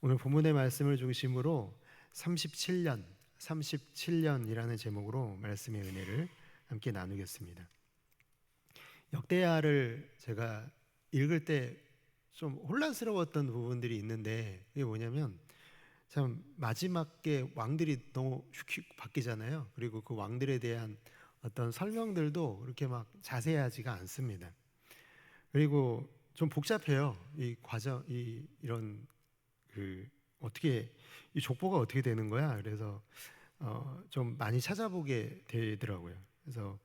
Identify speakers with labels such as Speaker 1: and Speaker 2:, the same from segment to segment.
Speaker 1: 오늘 본문의 말씀을 중심으로 37년이라는 제목으로 말씀의 은혜를 함께 나누겠습니다. 역대하를 제가 읽을 때 좀 혼란스러웠던 부분들이 있는데, 그게 뭐냐면 참 마지막에 왕들이 너무 휙휙 바뀌잖아요. 그리고 그 왕들에 대한 어떤 설명들도 그렇게 막 자세하지가 않습니다. 그리고 좀 복잡해요. 이 과정, 이런 어떻게 이 족보가 어떻게 되는 거야? 그래서 좀 많이 찾아보게 되더라고요. 그래서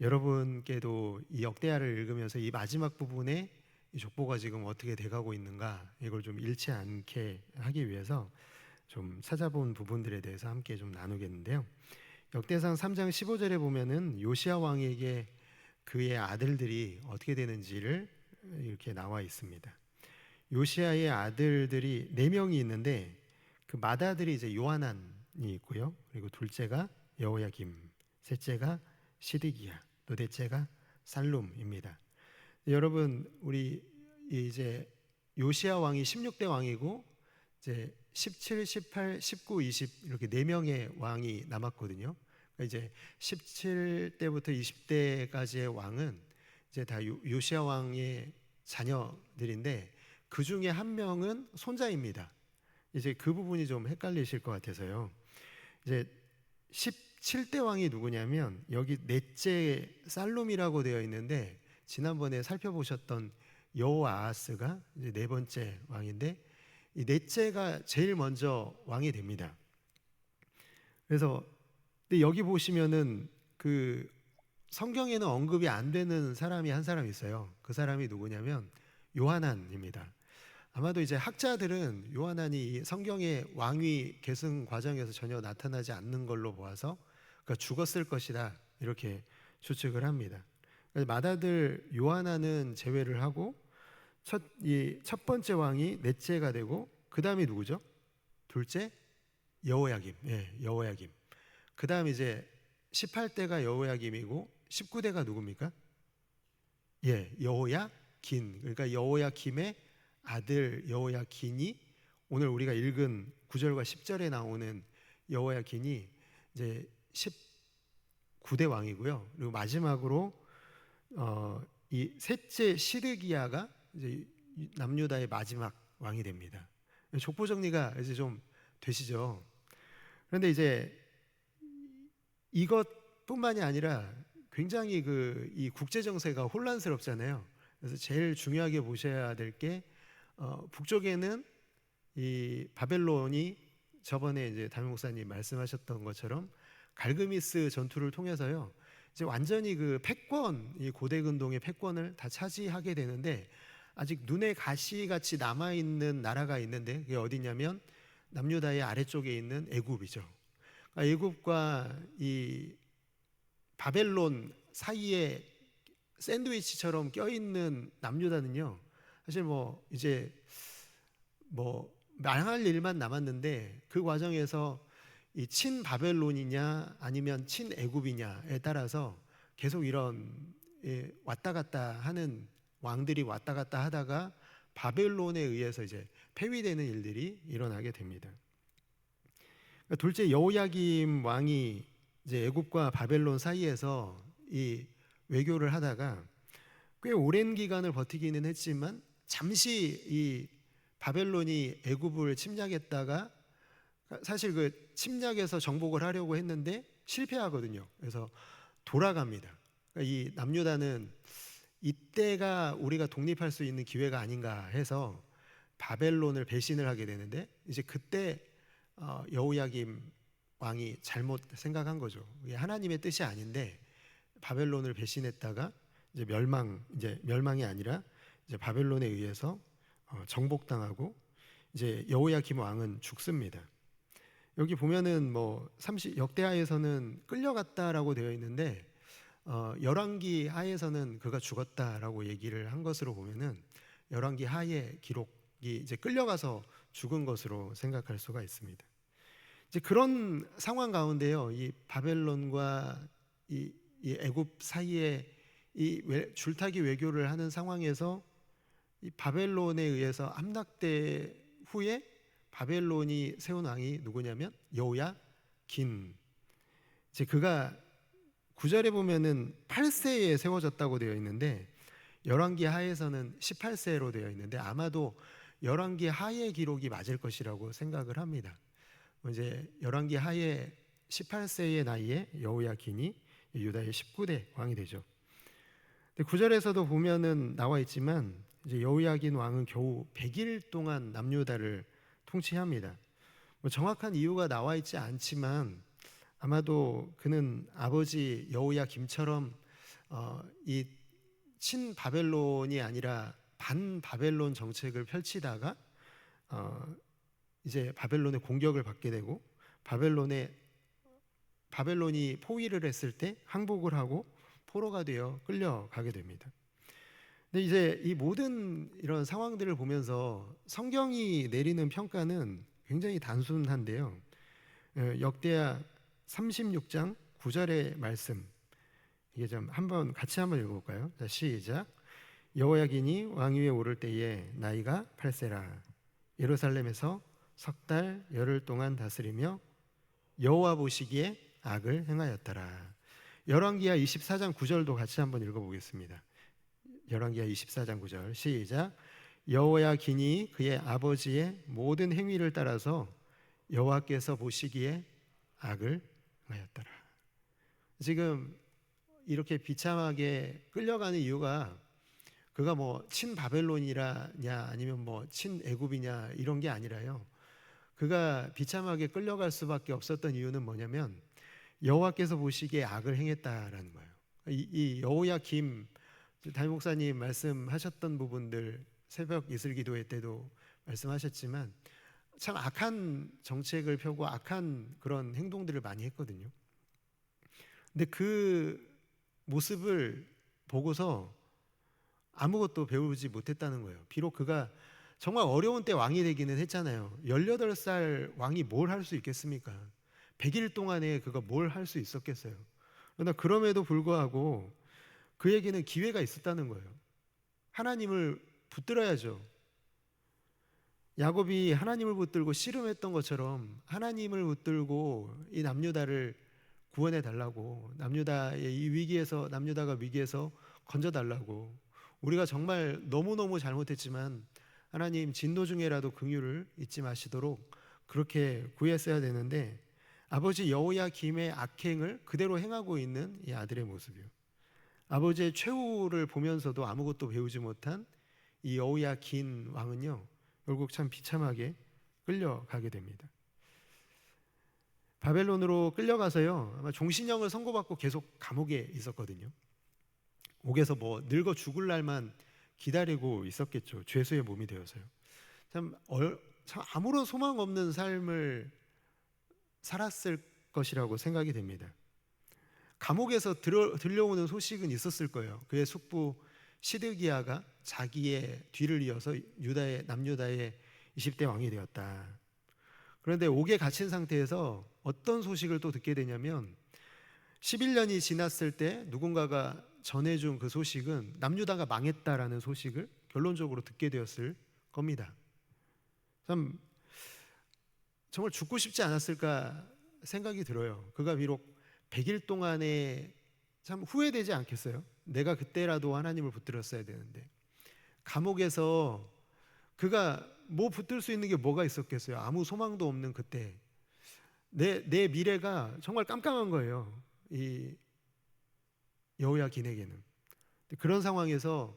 Speaker 1: 여러분께도 이 역대하를 읽으면서 이 마지막 부분에 이 족보가 지금 어떻게 돼가고 있는가, 이걸 좀 잃지 않게 하기 위해서 좀 찾아본 부분들에 대해서 함께 좀 나누겠는데요. 역대상 3장 15절에 보면은 요시야 왕에게 그의 아들들이 어떻게 되는지를 이렇게 나와 있습니다. 요시야의 아들들이 4명이 있는데, 그 맏아들이 이제 요하난이 있고요. 그리고 둘째가 여호야김, 셋째가 시드기야, 또 넷째가 살룸입니다. 여러분, 우리 이제 요시야 왕이 16대 왕이고 이제 17, 18, 19, 20 이렇게 4명의 왕이 남았거든요. 그러니까 이제 17대부터 20대까지의 왕은 이제 다 요시야 왕의 자녀들인데, 그 중에 한 명은 손자입니다. 이제 그 부분이 좀 헷갈리실 것 같아서요. 이제 17대 왕이 누구냐면, 여기 넷째 살룸이라고 되어 있는데, 지난번에 살펴보셨던 여호아하스가 이제 4번째 왕인데, 이 넷째가 제일 먼저 왕이 됩니다. 그래서 근데 여기 보시면은 그 성경에는 언급이 안 되는 사람이 한 사람 있어요. 그 사람이 누구냐면 요하난입니다. 아마도 이제 학자들은 요하난이 성경의 왕위 계승 과정에서 전혀 나타나지 않는 걸로 보아서 그러니까 죽었을 것이다, 이렇게 추측을 합니다. 맏아들 요하난은 제외를 하고 첫 번째 왕이 넷째가 되고, 그 다음이 누구죠? 둘째 여호야김. 여호야김. 그 다음 이제 18대가 여호야김이고 19대가 누굽니까? 여호야긴. 그러니까 여호야김의 아들 여호야긴이, 오늘 우리가 읽은 9절과 10절에 나오는 여호야긴이 이제 19대 왕이고요. 그리고 마지막으로 이 셋째 시드기야가 이제 남유다의 마지막 왕이 됩니다. 족보 정리가 이제 좀 되시죠? 그런데 이제 이것뿐만이 아니라 굉장히 이 국제 정세가 혼란스럽잖아요. 그래서 제일 중요하게 보셔야 될 게 북쪽에는 이 바벨론이, 저번에 이제 담임 목사님 말씀하셨던 것처럼 갈그미스 전투를 통해서요, 이제 완전히 그 패권, 이 고대 근동의 패권을 다 차지하게 되는데, 아직 눈에 가시같이 남아 있는 나라가 있는데, 그게 어디냐면 남유다의 아래쪽에 있는 애굽이죠. 그러니까 애굽과 이 바벨론 사이에 샌드위치처럼 껴있는 남유다는요, 사실 이제 망할 일만 남았는데, 그 과정에서 이 친바벨론이냐 아니면 친애굽이냐에 따라서 계속 이런 왔다 갔다 하는, 왕들이 왔다 갔다 하다가 바벨론에 의해서 이제 폐위되는 일들이 일어나게 됩니다. 둘째 여호야김 왕이 이제 애굽과 바벨론 사이에서 이 외교를 하다가 꽤 오랜 기간을 버티기는 했지만, 잠시 이 바벨론이 애굽을 침략했다가 사실 그 침략해서 정복을 하려고 했는데 실패하거든요. 그래서 돌아갑니다. 그러니까 이 남유다는 이때가 우리가 독립할 수 있는 기회가 아닌가 해서 바벨론을 배신을 하게 되는데, 이제 그때 여호야김 왕이 잘못 생각한 거죠. 이게 하나님의 뜻이 아닌데 바벨론을 배신했다가 이제 멸망이 아니라 이제 바벨론에 의해서 정복당하고 이제 여호야김 왕은 죽습니다. 여기 보면은 역대하에서는 끌려갔다라고 되어 있는데, 열왕기 하에서는 그가 죽었다라고 얘기를 한 것으로 보면은 열왕기 하의 기록이 이제 끌려가서 죽은 것으로 생각할 수가 있습니다. 이제 그런 상황 가운데요, 이 바벨론과 이 애굽 사이에 이 줄타기 외교를 하는 상황에서 이 바벨론에 의해서 함락돼 후에 바벨론이 세운 왕이 누구냐면 여호야긴. 이제 그가 9절에 보면은 8세에 세워졌다고 되어 있는데 열왕기 하에서는 18세로 되어 있는데 아마도 열왕기 하의 기록이 맞을 것이라고 생각을 합니다. 이제 열왕기 하의 18세의 나이에 여호야긴이 유다의 19대 왕이 되죠. 9절에서도 보면은 나와 있지만 이제 여호야긴 왕은 겨우 100일 동안 남유다를 통치합니다. 정확한 이유가 나와 있지 않지만 아마도 그는 아버지 여호야김처럼 이 친바벨론이 아니라 반바벨론 정책을 펼치다가 이제 바벨론의 공격을 받게 되고 바벨론이 포위를 했을 때 항복을 하고 포로가 되어 끌려가게 됩니다. 근데 이제 이 모든 이런 상황들을 보면서 성경이 내리는 평가는 굉장히 단순한데요. 역대하 36장 9절의 말씀, 이게 좀 같이 한번 읽어볼까요? 자, 시작. 여호야긴이 왕위에 오를 때에 나이가 8세라. 예루살렘에서 석 달 열흘 동안 다스리며 여호와 보시기에 악을 행하였더라. 열왕기하 24장 9절도 같이 한번 읽어보겠습니다. 열왕기하 24장 9절 시작. 여호야긴이 그의 아버지의 모든 행위를 따라서 여호와께서 보시기에 악을 행하였더라. 지금 이렇게 비참하게 끌려가는 이유가 그가 뭐 친바벨론이라냐 아니면 뭐 친애굽이냐 이런 게 아니라요. 그가 비참하게 끌려갈 수밖에 없었던 이유는 뭐냐면 여호와께서 보시기에 악을 행했다라는 거예요. 이 여호야김 담임 목사님 말씀하셨던 부분들 새벽 이슬기도회 때도 말씀하셨지만 참 악한 정책을 펴고 악한 그런 행동들을 많이 했거든요. 근데 그 모습을 보고서 아무것도 배우지 못했다는 거예요. 비록 그가 정말 어려운 때 왕이 되기는 했잖아요. 18살 왕이 뭘 할 수 있겠습니까? 100일 동안에 그가 뭘 할 수 있었겠어요. 그러나 그럼에도 불구하고 그에게는 기회가 있었다는 거예요. 하나님을 붙들어야죠. 야곱이 하나님을 붙들고 씨름했던 것처럼 하나님을 붙들고 이 남유다를 구원해 달라고, 남유다가 위기에서 건져 달라고. 우리가 정말 너무너무 잘못했지만 하나님 진노 중에라도 긍휼을 잊지 마시도록 그렇게 구했어야 되는데 아버지 여호야김의 악행을 그대로 행하고 있는 이 아들의 모습이요. 아버지의 최후를 보면서도 아무것도 배우지 못한 이 여호야긴 왕은요, 결국 참 비참하게 끌려가게 됩니다. 바벨론으로 끌려가서요, 아마 종신형을 선고받고 계속 감옥에 있었거든요. 옥에서 뭐 늙어 죽을 날만 기다리고 있었겠죠. 죄수의 몸이 되어서요. 참 아무런 소망 없는 삶을 살았을 것이라고 생각이 됩니다. 감옥에서 들려오는 소식은 있었을 거예요. 그의 숙부 시드기야가 자기의 뒤를 이어서 남유다의 20대 왕이 되었다. 그런데 옥에 갇힌 상태에서 어떤 소식을 또 듣게 되냐면 11년이 지났을 때 누군가가 전해준 그 소식은 남유다가 망했다라는 소식을 결론적으로 듣게 되었을 겁니다. 참 정말 죽고 싶지 않았을까 생각이 들어요. 그가 비록 100일 동안에 참 후회되지 않겠어요? 내가 그때라도 하나님을 붙들었어야 되는데. 감옥에서 그가 뭐 붙들 수 있는 게 뭐가 있었겠어요? 아무 소망도 없는 그때 내 미래가 정말 깜깜한 거예요. 이 여호야긴에게는. 그런 상황에서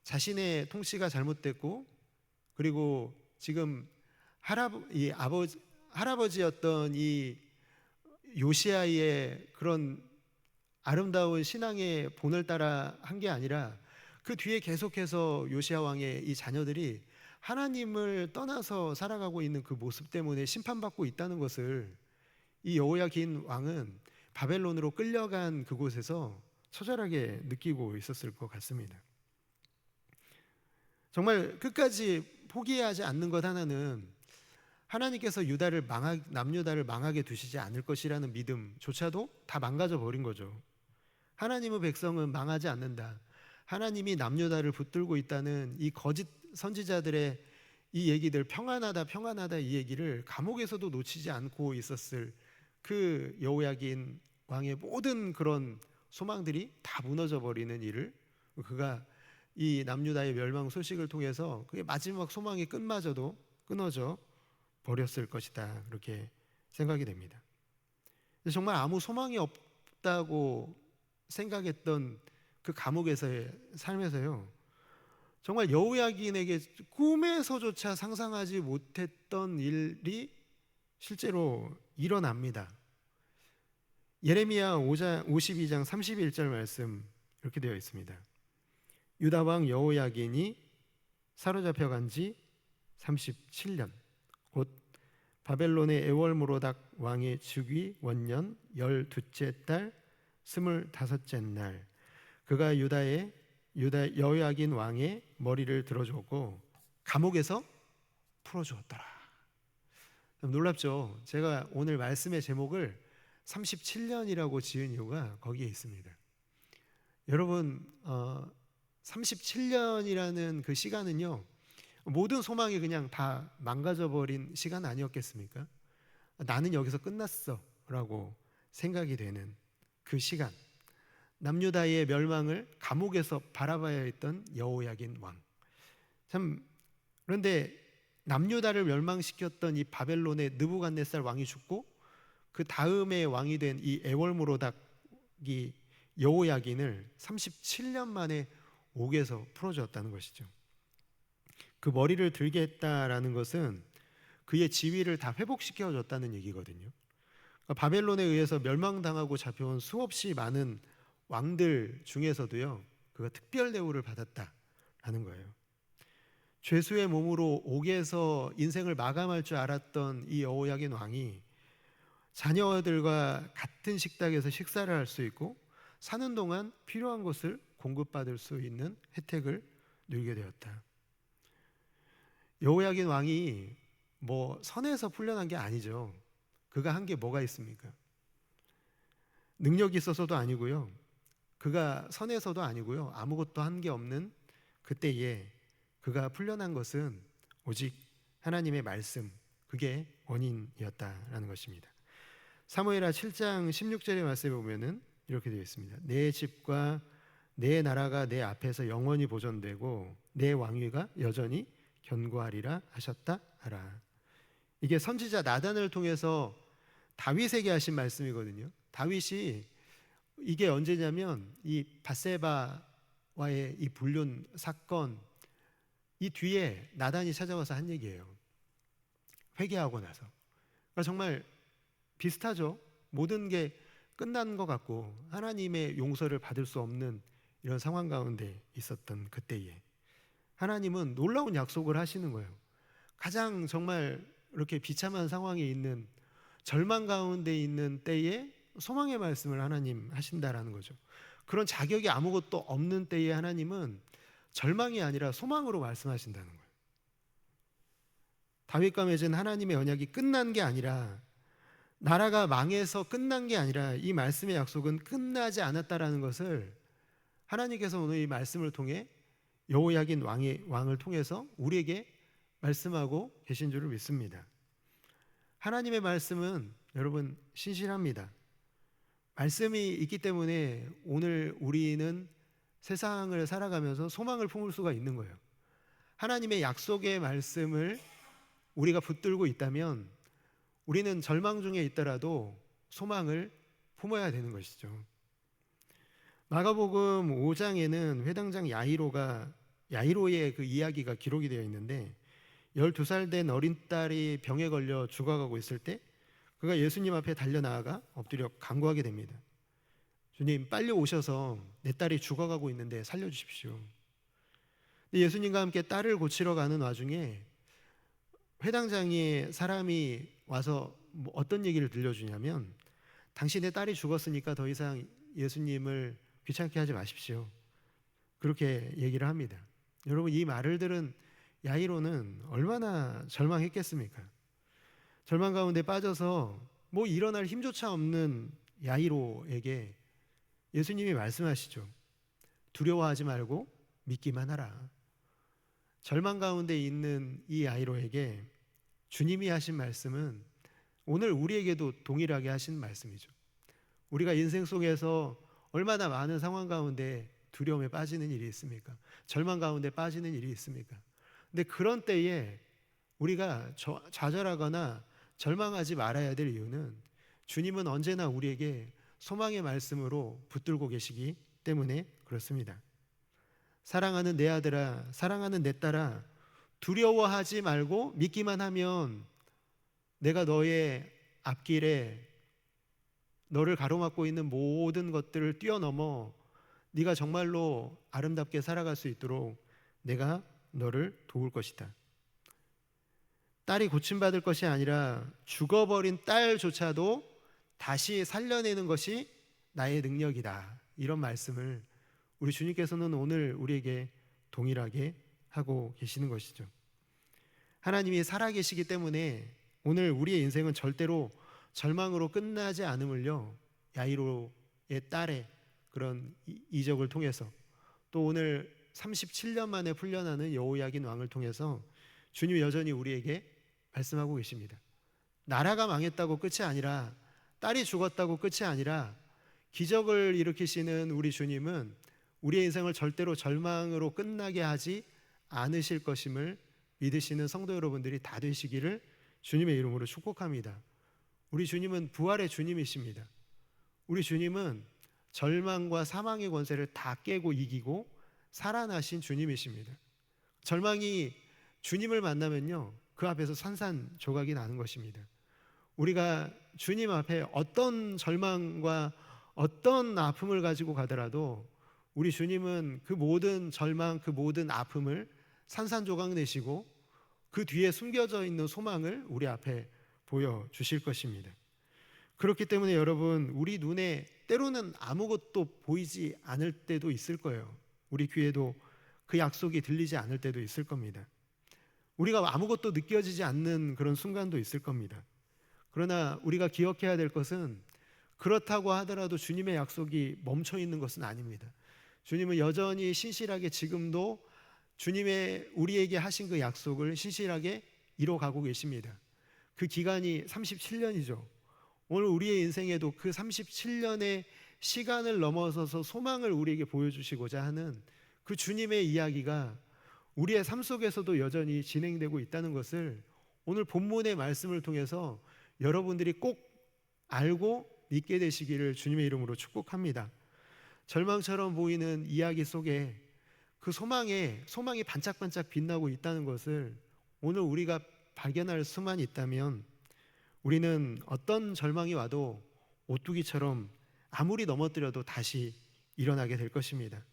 Speaker 1: 자신의 통치가 잘못됐고, 그리고 지금 할아버지였던 이 요시아의 그런 아름다운 신앙의 본을 따라 한 게 아니라 그 뒤에 계속해서 요시아 왕의 이 자녀들이 하나님을 떠나서 살아가고 있는 그 모습 때문에 심판받고 있다는 것을 이 여호야긴 왕은 바벨론으로 끌려간 그곳에서 처절하게 느끼고 있었을 것 같습니다. 정말 끝까지 포기하지 않는 것 하나는 하나님께서 남유다를 망하게 두시지 않을 것이라는 믿음조차도 다 망가져 버린 거죠. 하나님의 백성은 망하지 않는다. 하나님이 남유다를 붙들고 있다는 이 거짓 선지자들의 이 얘기들 평안하다 평안하다 이 얘기를 감옥에서도 놓치지 않고 있었을 그 여호야긴 왕의 모든 그런 소망들이 다 무너져 버리는 일을 그가 이 남유다의 멸망 소식을 통해서 그의 마지막 소망의 끝마저도 끊어져 버렸을 것이다, 그렇게 생각이 됩니다. 정말 아무 소망이 없다고 생각했던 그 감옥에서의 삶에서요, 정말 여호야긴에게 꿈에서조차 상상하지 못했던 일이 실제로 일어납니다. 예레미야 52장 31절 말씀 이렇게 되어 있습니다. 유다 왕 여호야긴이 사로잡혀간 지 37년, 곧 바벨론의 에월므로닥 왕의 즉위 원년 12째 달 25째 날, 그가 여호야긴 왕의 머리를 들어주었고 감옥에서 풀어주었더라. 놀랍죠? 제가 오늘 말씀의 제목을 37년이라고 지은 이유가 거기에 있습니다. 여러분, 37년이라는 그 시간은요, 모든 소망이 그냥 다 망가져버린 시간 아니었겠습니까? 나는 여기서 끝났어 라고 생각이 되는 그 시간, 남유다의 멸망을 감옥에서 바라봐야 했던 여호야긴 왕. 참, 그런데 남유다를 멸망시켰던 이 바벨론의 느부갓네살 왕이 죽고 그 다음에 왕이 된 이 에월므로닥이 여호야긴을 37년 만에 옥에서 풀어주었다는 것이죠. 그 머리를 들게 했다라는 것은 그의 지위를 다 회복시켜줬다는 얘기거든요. 그러니까 바벨론에 의해서 멸망당하고 잡혀온 수없이 많은 왕들 중에서도요, 그가 특별 대우를 받았다라는 거예요. 죄수의 몸으로 옥에서 인생을 마감할 줄 알았던 이 여호야긴 왕이 자녀들과 같은 식탁에서 식사를 할 수 있고 사는 동안 필요한 것을 공급받을 수 있는 혜택을 누리게 되었다. 여호야긴 왕이 뭐 선에서 풀려난 게 아니죠. 그가 한 게 뭐가 있습니까? 능력이 있어서도 아니고요, 그가 선에서도 아니고요, 아무것도 한 게 없는 그때에 그가 풀려난 것은 오직 하나님의 말씀, 그게 원인이었다라는 것입니다. 사무엘하 7장 16절의 말씀에 보면은 이렇게 되어 있습니다. 내 집과 내 나라가 내 앞에서 영원히 보존되고 내 왕위가 여전히 견고하리라 하셨다 하라. 이게 선지자 나단을 통해서 다윗에게 하신 말씀이거든요. 다윗이 이게 언제냐면 이 밧세바와의 이 불륜 사건 이 뒤에 나단이 찾아와서 한 얘기예요. 회개하고 나서. 그러니까 정말 비슷하죠. 모든 게 끝난 것 같고 하나님의 용서를 받을 수 없는 이런 상황 가운데 있었던 그때에 하나님은 놀라운 약속을 하시는 거예요. 가장 정말 이렇게 비참한 상황에 있는, 절망 가운데 있는 때에 소망의 말씀을 하나님 하신다라는 거죠. 그런 자격이 아무것도 없는 때에 하나님은 절망이 아니라 소망으로 말씀하신다는 거예요. 다윗과 맺은 하나님의 언약이 끝난 게 아니라, 나라가 망해서 끝난 게 아니라 이 말씀의 약속은 끝나지 않았다라는 것을 하나님께서 오늘 이 말씀을 통해 여호야긴 왕을 통해서 우리에게 말씀하고 계신 줄을 믿습니다. 하나님의 말씀은 여러분 신실합니다. 말씀이 있기 때문에 오늘 우리는 세상을 살아가면서 소망을 품을 수가 있는 거예요. 하나님의 약속의 말씀을 우리가 붙들고 있다면 우리는 절망 중에 있더라도 소망을 품어야 되는 것이죠. 마가복음 5장에는 회당장 야이로의 그 이야기가 기록이 되어 있는데 12살 된 어린 딸이 병에 걸려 죽어가고 있을 때 그가 예수님 앞에 달려나아가 엎드려 간구하게 됩니다. 주님, 빨리 오셔서 내 딸이 죽어가고 있는데 살려주십시오. 예수님과 함께 딸을 고치러 가는 와중에 회당장의 사람이 와서 어떤 얘기를 들려주냐면, 당신의 딸이 죽었으니까 더 이상 예수님을 귀찮게 하지 마십시오, 그렇게 얘기를 합니다. 여러분, 이 말을 들은 야이로는 얼마나 절망했겠습니까? 절망 가운데 빠져서 뭐 일어날 힘조차 없는 야이로에게 예수님이 말씀하시죠. 두려워하지 말고 믿기만 하라. 절망 가운데 있는 이 야이로에게 주님이 하신 말씀은 오늘 우리에게도 동일하게 하신 말씀이죠. 우리가 인생 속에서 얼마나 많은 상황 가운데 두려움에 빠지는 일이 있습니까? 절망 가운데 빠지는 일이 있습니까? 근데 그런 때에 우리가 좌절하거나 절망하지 말아야 될 이유는 주님은 언제나 우리에게 소망의 말씀으로 붙들고 계시기 때문에 그렇습니다. 사랑하는 내 아들아, 사랑하는 내 딸아, 두려워하지 말고 믿기만 하면 내가 너의 앞길에 너를 가로막고 있는 모든 것들을 뛰어넘어 네가 정말로 아름답게 살아갈 수 있도록 내가 너를 도울 것이다. 딸이 고침받을 것이 아니라 죽어버린 딸조차도 다시 살려내는 것이 나의 능력이다. 이런 말씀을 우리 주님께서는 오늘 우리에게 동일하게 하고 계시는 것이죠. 하나님이 살아계시기 때문에 오늘 우리의 인생은 절대로 절망으로 끝나지 않음을요, 야이로의 딸의 그런 이적을 통해서, 또 오늘 37년 만에 풀려나는 여호야긴 왕을 통해서 주님이 여전히 우리에게 말씀하고 계십니다. 나라가 망했다고 끝이 아니라, 딸이 죽었다고 끝이 아니라, 기적을 일으키시는 우리 주님은 우리의 인생을 절대로 절망으로 끝나게 하지 않으실 것임을 믿으시는 성도 여러분들이 다 되시기를 주님의 이름으로 축복합니다. 우리 주님은 부활의 주님이십니다. 우리 주님은 절망과 사망의 권세를 다 깨고 이기고 살아나신 주님이십니다. 절망이 주님을 만나면요, 그 앞에서 산산조각이 나는 것입니다. 우리가 주님 앞에 어떤 절망과 어떤 아픔을 가지고 가더라도 우리 주님은 그 모든 절망, 그 모든 아픔을 산산조각 내시고 그 뒤에 숨겨져 있는 소망을 우리 앞에 보여주실 것입니다. 그렇기 때문에 여러분, 우리 눈에 때로는 아무것도 보이지 않을 때도 있을 거예요. 우리 귀에도 그 약속이 들리지 않을 때도 있을 겁니다. 우리가 아무것도 느껴지지 않는 그런 순간도 있을 겁니다. 그러나 우리가 기억해야 될 것은, 그렇다고 하더라도 주님의 약속이 멈춰 있는 것은 아닙니다. 주님은 여전히 신실하게 지금도 주님의 우리에게 하신 그 약속을 신실하게 이뤄가고 계십니다. 그 기간이 37년이죠. 오늘 우리의 인생에도 그 37년의 시간을 넘어서서 소망을 우리에게 보여주시고자 하는 그 주님의 이야기가 우리의 삶 속에서도 여전히 진행되고 있다는 것을 오늘 본문의 말씀을 통해서 여러분들이 꼭 알고 믿게 되시기를 주님의 이름으로 축복합니다. 절망처럼 보이는 이야기 속에 그 소망이 반짝반짝 빛나고 있다는 것을 오늘 우리가 발견할 수만 있다면, 우리는 어떤 절망이 와도 오뚜기처럼 아무리 넘어뜨려도 다시 일어나게 될 것입니다.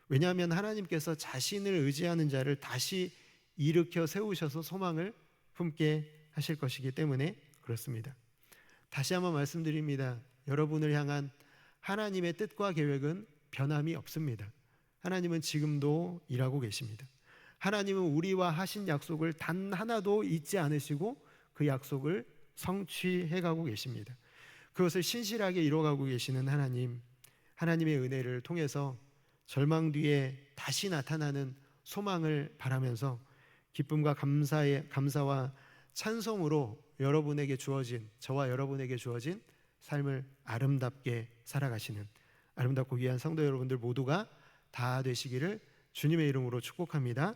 Speaker 1: 왜냐하면 하나님께서 자신을 의지하는 자를 다시 일으켜 세우셔서 소망을 품게 하실 것이기 때문에 그렇습니다. 다시 한번 말씀드립니다. 여러분을 향한 하나님의 뜻과 계획은 변함이 없습니다. 하나님은 지금도 일하고 계십니다. 하나님은 우리와 하신 약속을 단 하나도 잊지 않으시고 그 약속을 성취해가고 계십니다. 그것을 신실하게 이뤄가고 계시는 하나님의 은혜를 통해서 절망 뒤에 다시 나타나는 소망을 바라면서 기쁨과 감사와 찬송으로 저와 여러분에게 주어진 삶을 아름답게 살아가시는 아름답고 귀한 성도 여러분들 모두가 다 되시기를 주님의 이름으로 축복합니다.